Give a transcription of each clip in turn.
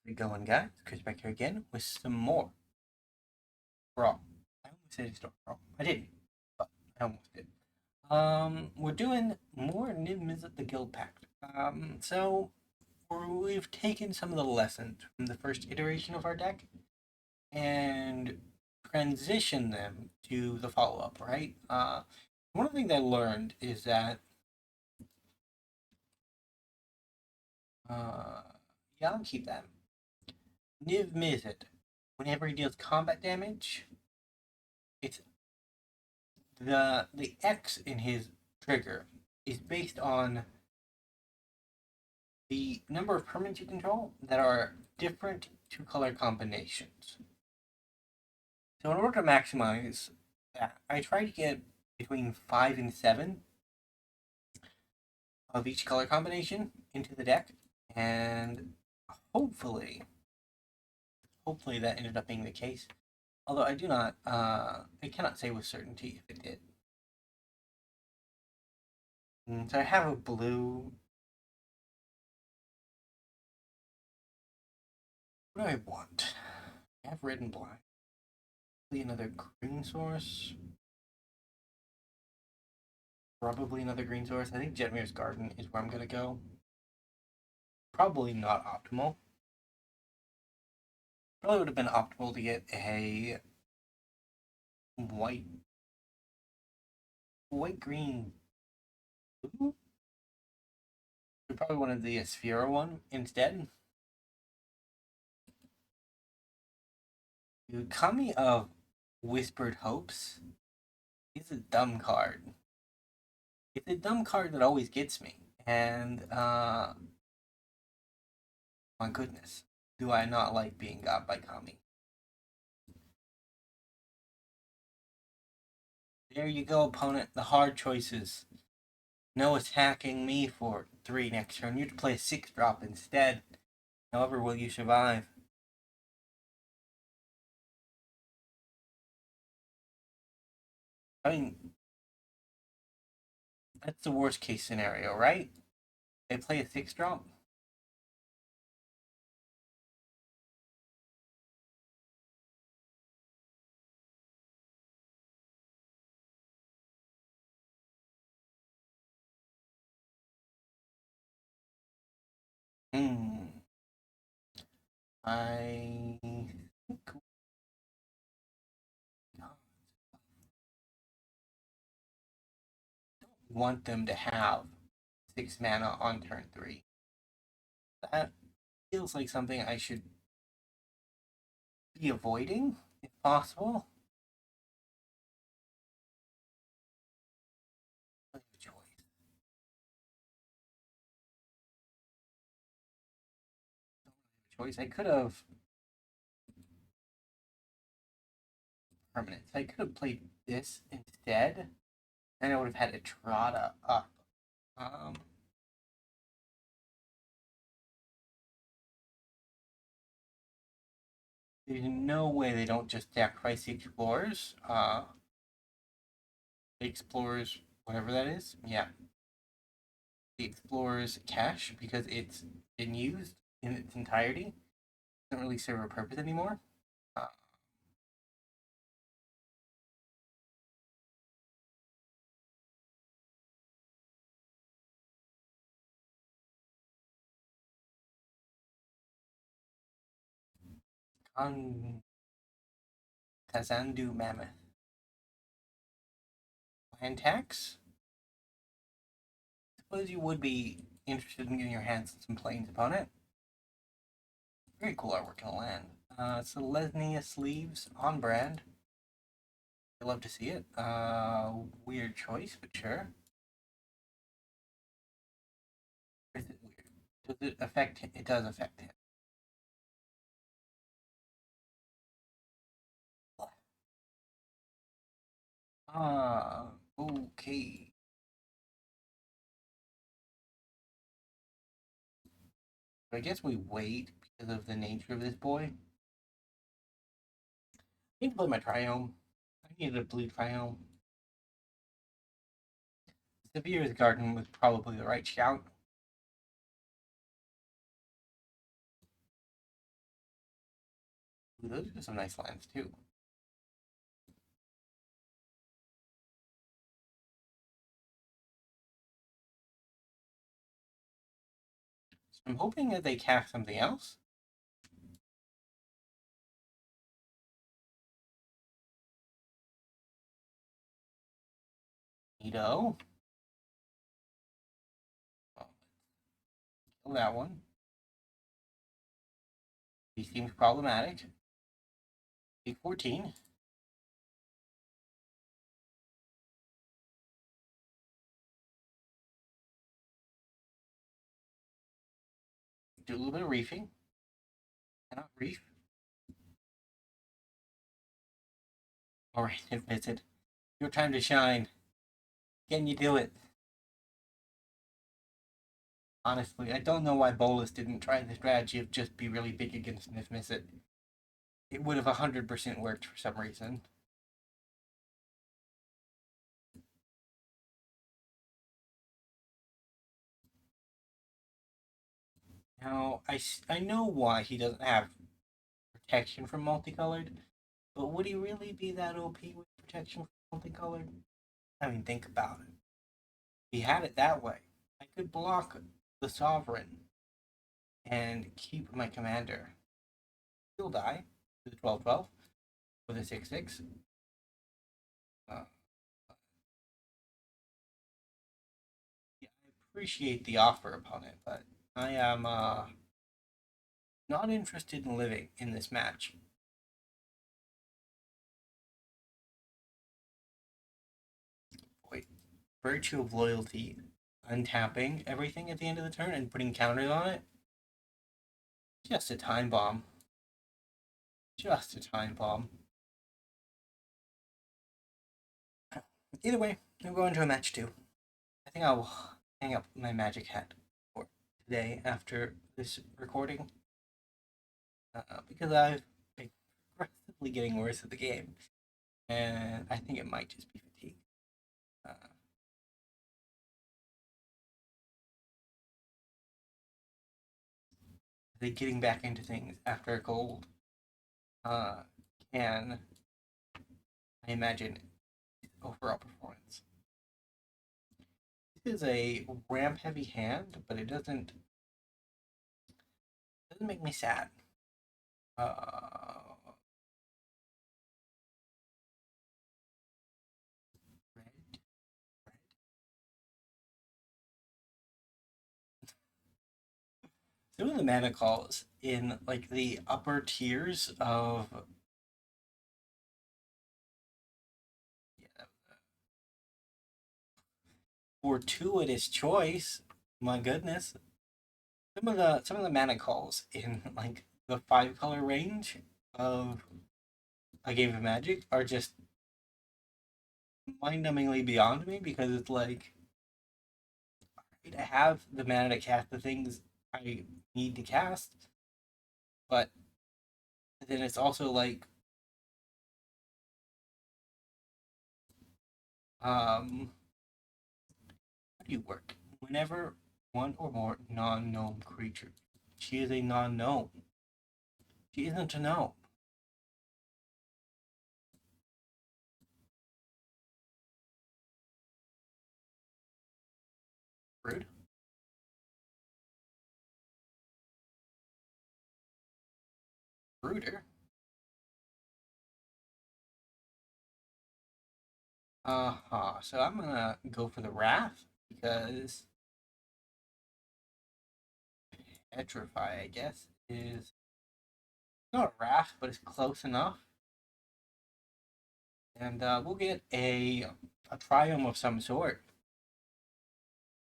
How's it going, guys? Chris back here again with some more Brawl. I almost said it's not Brawl. I didn't, but I almost did. We're doing more Niv-Mizzet the Guildpact. We've taken some of the lessons from the first iteration of our deck and transitioned them to the follow-up, right? One of the things I learned is that yeah, I'll keep that. Niv-Mizzet, whenever he deals combat damage, it's the X in his trigger is based on the number of permanents you control that are different to color combinations. So in order to maximize that, I try to get between 5 and 7 of each color combination into the deck, and hopefully that ended up being the case. Although I cannot say with certainty if it did. So I have a blue. What do I want? I have red and black. Another green source. Probably another green source. I think Jetmir's Garden is where I'm going to go. Probably not optimal. Probably would have been optimal to get a white green blue. We probably wanted the Sphera one instead. The Kami of Whispered Hopes is a dumb card. It's a dumb card that always gets me. And my goodness, do I not like being got by Kami. There you go, opponent. The hard choices. No attacking me for 3 next turn. You have to play a 6-drop instead. However, will you survive? I mean, that's the worst case scenario, right? They play a 6-drop. I think want them to have 6 mana on turn 3. That feels like something I should be avoiding, if possible. Choice. I could have permanents. I could have played this instead. Then I would have had a Trotta up. There's no way they don't just sacrifice the Explorers. The Explorers, whatever that is. Yeah. The Explorers cache, because it's been used in its entirety. Doesn't really serve a purpose anymore. Kazandu Mammoth. Land tax? Suppose you would be interested in getting your hands on some plains upon it. Very cool artwork in the land. Selesnya sleeves on brand. I love to see it. Weird choice, but sure. Is it weird? Does it affect him? It does affect him. Okay. I guess we wait because of the nature of this boy. I need to play my Triome. I needed a blue Triome. Severe's Garden was probably the right shout. those are some nice lands too. So I'm hoping that they cast something else. Neato. Kill that one. He seems problematic. Take 14. Do a little bit of reefing. Cannot reef. Alright, Niv-Mizzet. Your time to shine. Can you do it? Honestly, I don't know why Bolas didn't try the strategy of just be really big against Niv-Mizzet. It would have 100% worked for some reason. Now, I know why he doesn't have protection from multicolored, but would he really be that OP with protection from multicolored? I mean, think about it. He had it that way. I could block the Sovereign and keep my commander. He'll die to the 12/12 with a 6/6. Yeah, I appreciate the offer, opponent, but I am not interested in living in this match. Wait, Virtue of Loyalty, untapping everything at the end of the turn and putting counters on it? Just a time bomb. Just a time bomb. Either way, I'm going to a match too. I think I'll hang up my magic hat for today after this recording. Because I've been progressively getting worse at the game. And I think it might just be fatigue. I getting back into things after a cold can, I imagine, overall performance. This is a ramp heavy hand, but it doesn't make me sad. Red. Some of the mana calls in like the upper tiers of fortuitous choice. My goodness, some of the mana calls in like the 5-color range of a game of Magic are just mind-numbingly beyond me because it's like I have the mana to cast the things I need to cast, but then it's also like how do you work? Whenever one or more non-gnome creature, she is a non-gnome. She isn't a gnome. Rude. Ruder. Uh-huh. So I'm gonna go for the Wrath because Petrify, I guess, is not a Wrath, but it's close enough. And we'll get a Triumph of some sort.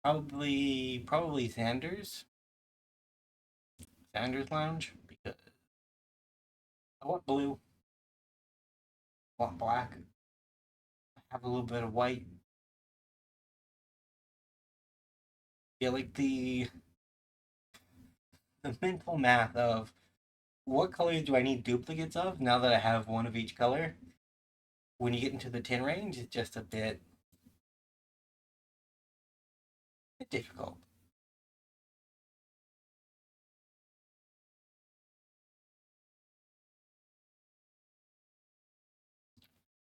Probably Xander's Lounge because I want blue, I want black, I have a little bit of white. Yeah, like the mental math of what colors do I need duplicates of now that I have one of each color. When you get into the 10 range, it's just a bit difficult.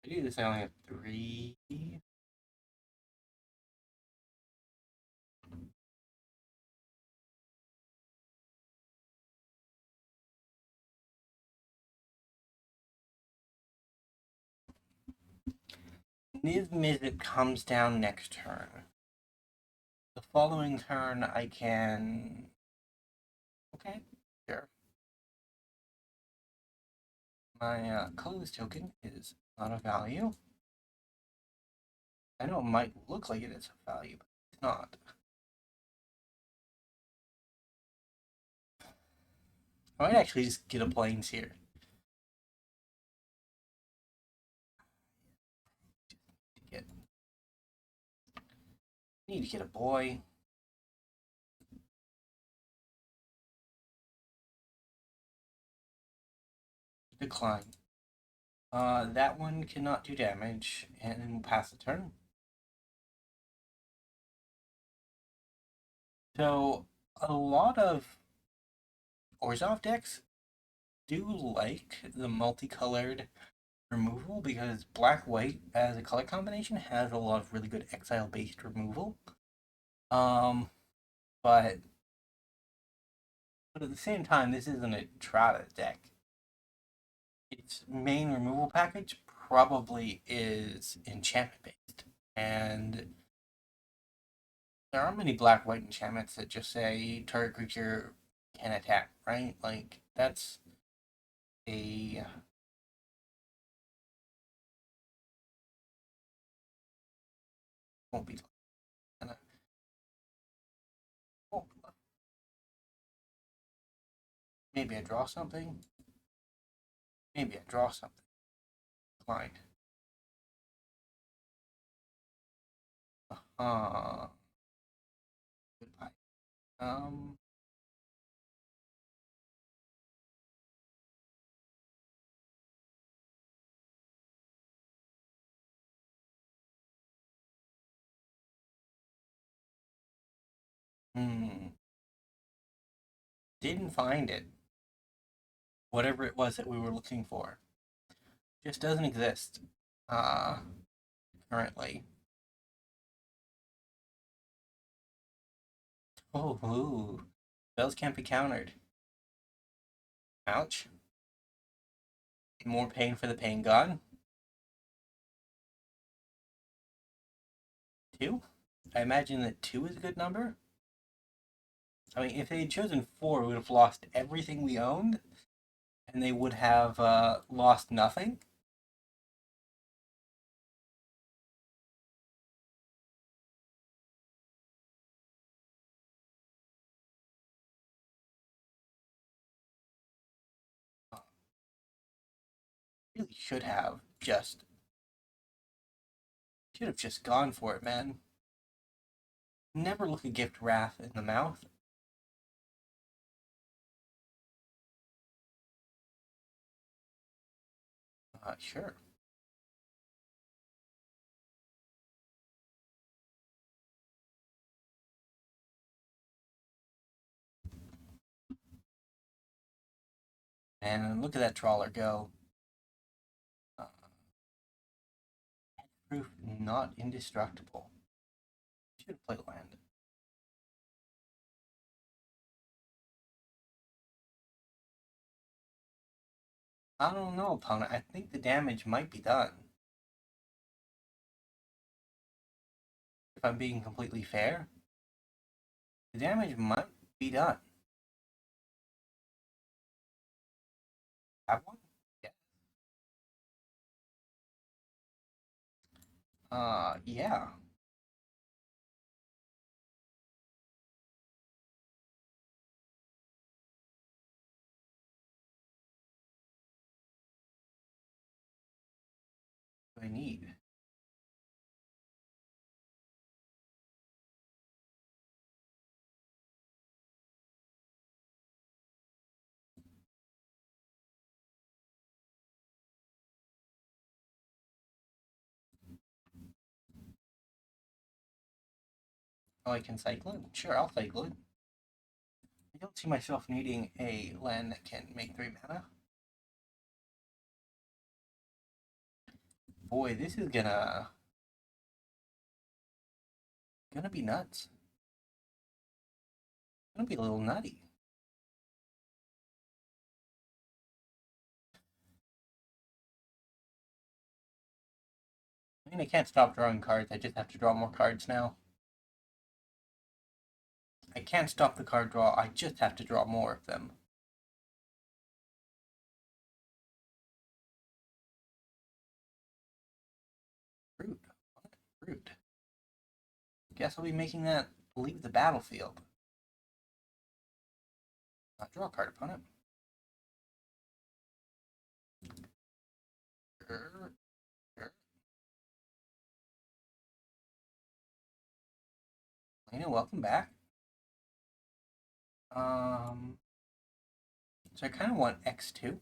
I do this, I only have 3. Niv-Mizzet comes down next turn. The following turn, I can... Okay, sure. My colorless token is not of value. I know it might look like it is of value, but it's not. I might actually just get a plains here. Need to get a boy. Decline. That one cannot do damage, and we'll pass the turn. So, a lot of Orzhov decks do like the multicolored removal because black-white as a color combination has a lot of really good exile-based removal. But at the same time, this isn't a Trata deck. Its main removal package probably is enchantment-based, and there aren't many black-white enchantments that just say target creature can attack, right? Like, that's a... Won't be... Oh, maybe I draw something? Maybe I draw something. Fine. Goodbye. Didn't find it. Whatever it was that we were looking for. Just doesn't exist. Currently. Oh, ooh. Spells can't be countered. Ouch. More pain for the pain god. 2? I imagine that 2 is a good number. I mean, if they had chosen 4, we would have lost everything we owned, and they would have lost nothing. Really should have just gone for it, man. Never look a gift wrath in the mouth. Sure. And look at that trawler go. Proof not indestructible. Should have played land. I don't know, opponent. I think the damage might be done. If I'm being completely fair, the damage might be done. Have one? Yeah. Yeah. What I need. Oh, I can cycle it? Sure, I'll cycle it. I don't see myself needing a land that can make 3 mana. boy, this is gonna be nuts. Gonna be a little nutty. I mean, I can't stop drawing cards. I just have to draw more cards now. I can't stop the card draw. I just have to draw more of them. Rude. Rude. Guess I'll be making that leave the battlefield. Draw a card, opponent. Lena, welcome back. So I kind of want X2.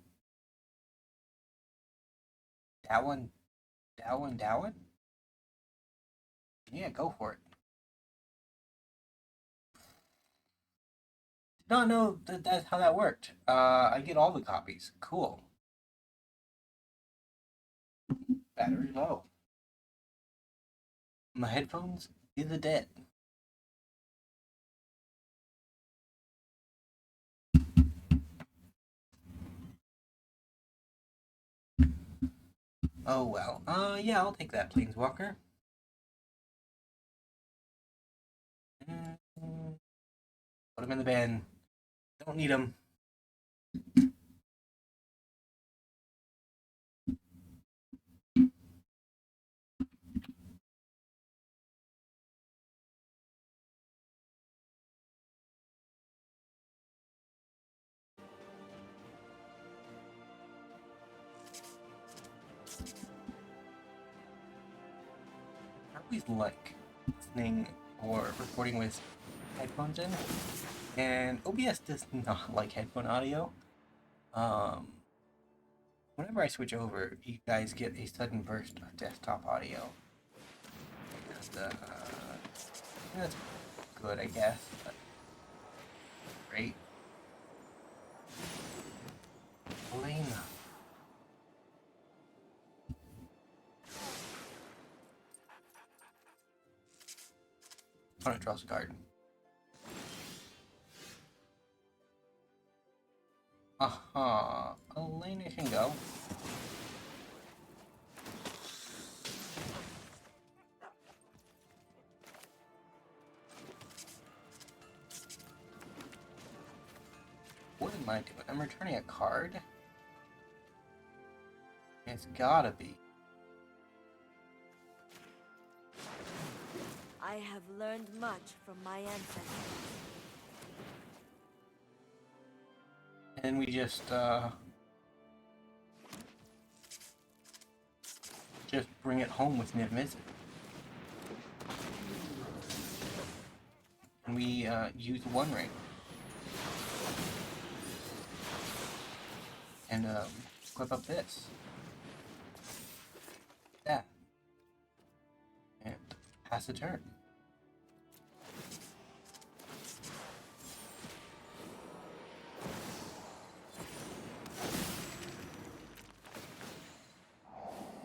That one. Yeah, go for it. Did not know that's how that worked. I get all the copies. Cool. Battery low. My headphones is a dead. Oh well. Yeah, I'll take that Planeswalker. Put him in the bin. Don't need him. I always like listening or recording with headphones in, and OBS does not like headphone audio. Whenever I switch over, you guys get a sudden burst of desktop audio. That's good, I guess. But great. Elena. Opponent draws a card. Elena can go. What am I doing? I'm returning a card? It's gotta be. I have learned much from my ancestors. And we just bring it home with Niv-Mizzet. And we use one ring. And clip up this. That. And pass the turn.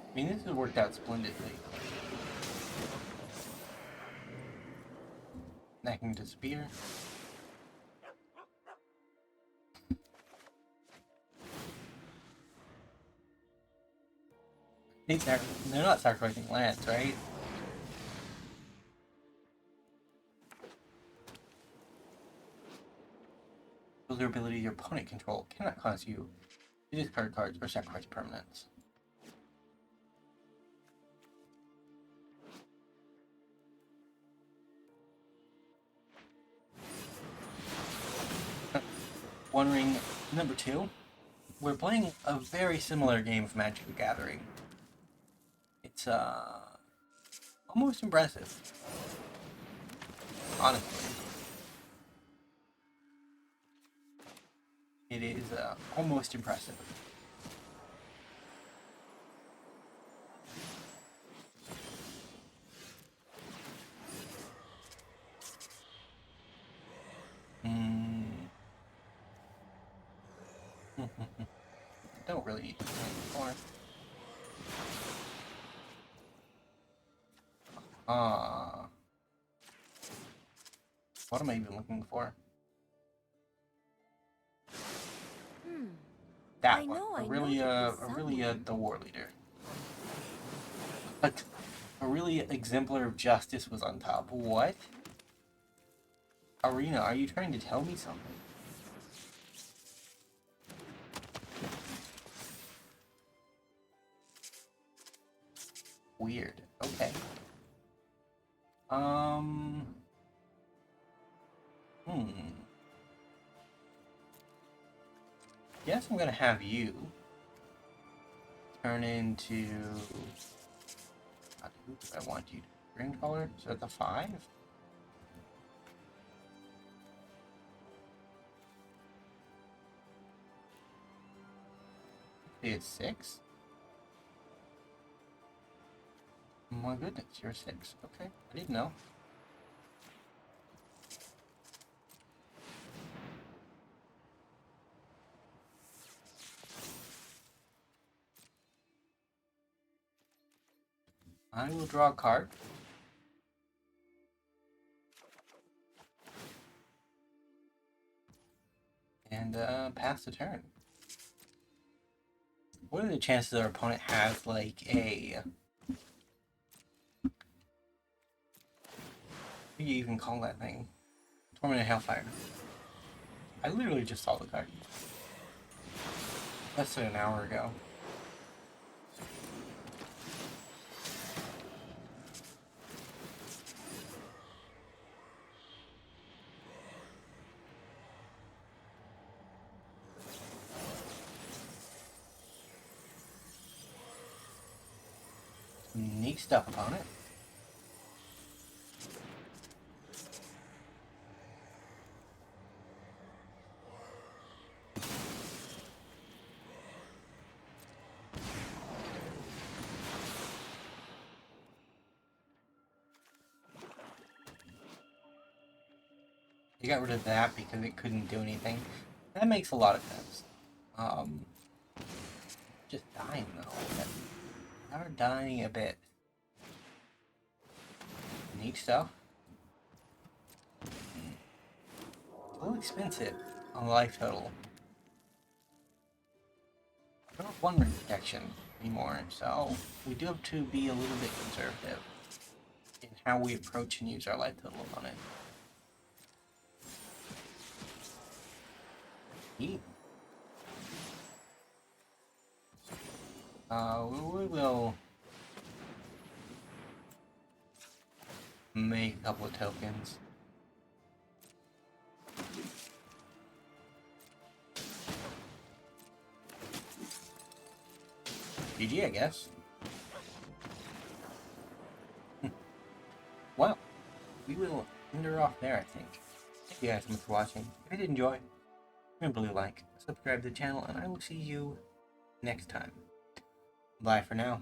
I mean, this has worked out splendidly. That can disappear. They're not sacrificing lands, right? Vulnerability your opponent control cannot cause you to discard cards or sacrifice permanents. One ring number 2. We're playing a very similar game of Magic the Gathering. It's almost impressive. Honestly. It is almost impressive. Don't really need to play anymore. What am I even looking for? That I one. know Aurelia the War Leader. But Aurelia Exemplar of Justice was on top. What? Arena, are you trying to tell me something? Weird. Okay. Guess I'm gonna have you turn into. Who do I want you to? Green color? So that's a 5? It's 6? My goodness, you're 6. Okay, I didn't know. I will draw a card. And pass the turn. What are the chances our opponent has like a... What do you even call that thing? Tormented Hellfire. I literally just saw the card. Less than an hour ago. Neat stuff on it. You got rid of that because it couldn't do anything. That makes a lot of sense. Just dying though. Are dying a bit. Neat stuff. A little expensive on the life total. I don't have 1 ring protection anymore, so we do have to be a little bit conservative in how we approach and use our life total on it. Neat. We will make a couple of tokens. GG, I guess. Well, we will end her off there, I think. Thank you guys so much for watching. If you did enjoy, remember to like, subscribe to the channel, and I will see you next time. Bye for now.